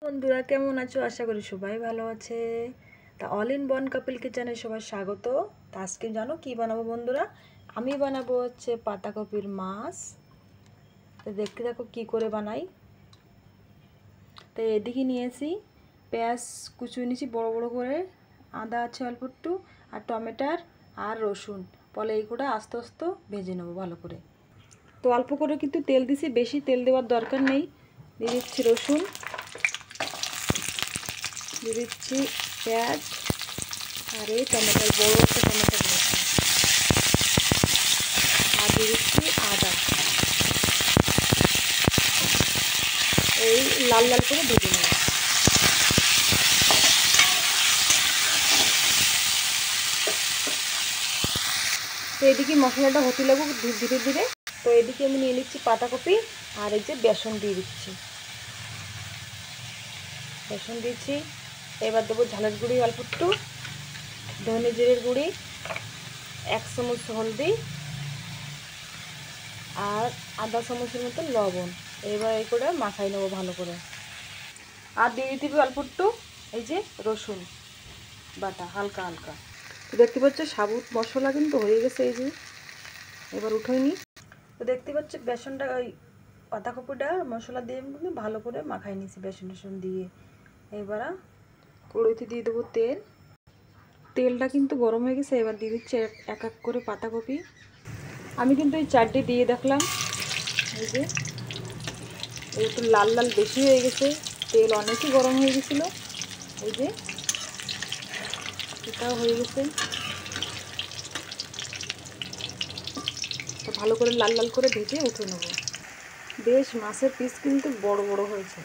বন্ধুরা কেমন আছো? আশা করি সবাই ভালো আছে। তা অল ইন ওয়ান কাপল কিচেনে সবাই স্বাগত। তা আজকে জানো কি বানাবো বন্ধুরা? আমি বানাবো হচ্ছে পাতাকপির মাছ। তো দেখতে দেখো কি করে বানাই। তো এদিকে নিয়েছি পেঁয়াজ কুচিয়ে নিয়েছি বড় বড় করে, আদা আছে অল্প একটু, আর টমেটোর আর রসুন বলে এইগুলো আস্তে আস্তে ভেজে নেবো ভালো করে। তো অল্প করে কিন্তু তেল দিছি, বেশি তেল দেওয়ার দরকার নেই। দিয়ে দিচ্ছি রসুন, দিয়ে দিচ্ছি পেঁয়াজ, আর এই টমেটোর বড় একটা টমেটো দিয়েছি, আর দিয়ে দিচ্ছি আদা। এই লাল লাল করে ভেজে নেব। তো এদিকে মশলাটা হতে লাগুক ধীরে ধীরে। তো এদিকে আমি নিয়ে নিচ্ছি পাতাকপি, আর এই যে বেসন দিয়ে দিচ্ছি। বেসন দিয়েছি। এবার দেবো ঝালের গুঁড়ি অল্প একটু, ধনে জিরের গুঁড়ি, 1 চামচ হলদি, আর আধা চামচের মতো লবণ। এবার এই করে মাখাই নেবো ভালো করে। আর দিয়ে দিতে হবে অল্প একটু এই যে রসুন বাটা হালকা হালকা। তো দেখতে পাচ্ছ সাবুত মশলা কিন্তু হয়ে গেছে। এই যে এবার উঠোই নি। তো দেখতে পাচ্ছ বেসনটা ওই পাতাকপিটা মশলা দিয়ে কিন্তু ভালো করে মাখাই নিয়েছি বেসন টেসন দিয়ে। এবার কড়াইতে দিয়ে দেবো তেল। তেলটা কিন্তু গরম হয়ে গেছে। এবার দিয়ে দিচ্ছি এক এক করে পাতাকপি। আমি কিন্তু এই 4টে দিয়ে দেখলাম। এই যে একটু লাল লাল বেশি হয়ে গেছে, তেল অনেকই গরম হয়ে গেছিলো। এই যে এটাও হয়ে গেছে। তো ভালো করে লাল লাল করে ভেজে উঠে নেব। বেশ মাছের পিস কিন্তু বড় বড় হয়েছে।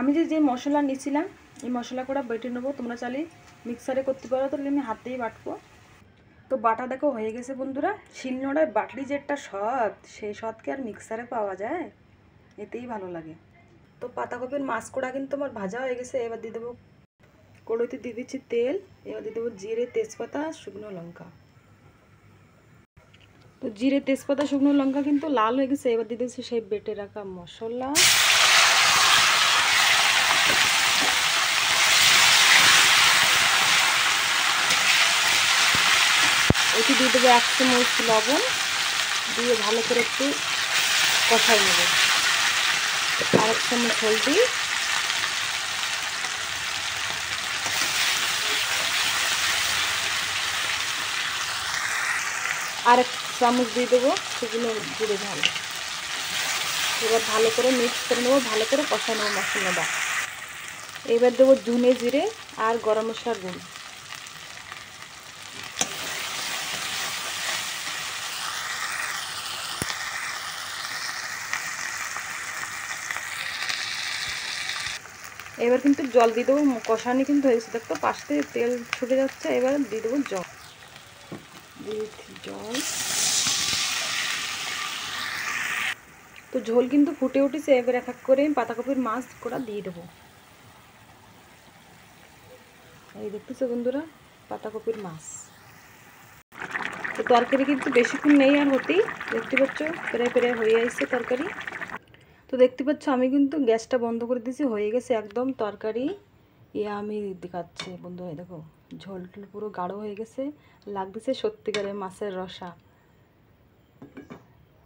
আমি যে মশলা নিয়েছিলাম এই মশলা করে বেটে নেবো। তোমরা চাইলে মিক্সারে করতে পারো, তাহলে আমি হাতেই বাটবো। তো বাটা দেখো হয়ে গেছে বন্ধুরা। শিলনোড়ায় বাটলি যে একটা স্বাদ, সেই স্বাদকে আর মিক্সারে পাওয়া যায়? এতেই ভালো লাগে। তো পাতাকপির মাছ কোড়া কিন্তু আমার ভাজা হয়ে গেছে। এবার দিয়ে দেবো কড়াইতে, দিয়ে দিচ্ছি তেল। এবার দিয়ে দেবো জিরে, তেজপাতা, শুকনো লঙ্কা। তো জিরে তেজপাতা শুকনো লঙ্কা কিন্তু লাল হয়ে গেছে। এবার দিয়ে দিচ্ছি সেই বেটে রাখা মশলা। এটি দিয়ে দেবো 1 চামচ লবণ, দিয়ে ভালো করে একটু কষাই নেব। আর 1 চামচ হলদি, আর 1 চামচ দিয়ে দেবো শুকনো জিরে ঝাল। এবার ভালো করে মিক্স করে নেবো, ভালো করে কষা নেবো মশলাটা। এবার দেবো ধনে জিরে আর গরম মশলার গুঁড়ো। এবার কিন্তু জল দিয়ে দেবো। কষানি কিন্তু হয়েছে, দেখো পাশ থেকে তেল ছুটে যাচ্ছে। এবার দিয়ে দেবো জল, দিয়ে জল। তো ঝোল কিন্তু ফুটে উঠেছে। এবার এক এক করে পাতাকপির মাছ করা দিয়ে দেবো। এই দেখতেছো বন্ধুরা পাতাকপির মাছ। তো তরকারি কিন্তু বেশিক্ষণ নেই আর হতেই, দেখতে পাচ্ছ প্রায় প্রায় হয়ে আসছে তরকারি। তো দেখতে পাচ্ছ আমি কিন্তু গ্যাসটা বন্ধ করে দিয়েছি, হয়ে গেছে একদম তরকারি। আমি দেখাচ্ছি বন্ধুরা, দেখো ঝোল টোল পুরো গাঢ় হয়ে গেছে, লাগতেছে সত্যিকারের মাছের রসা।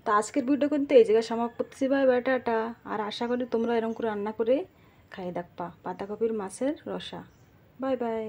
তো আজকের ভিডিও কিন্তু এই জায়গায় সমাপ্ত করতেছি। ভাই বাই, টাটা। আর আশা করি তোমরা এরকম করে রান্না করে খাই দেখবা পাতাকপির মাছের রসা। Bye bye.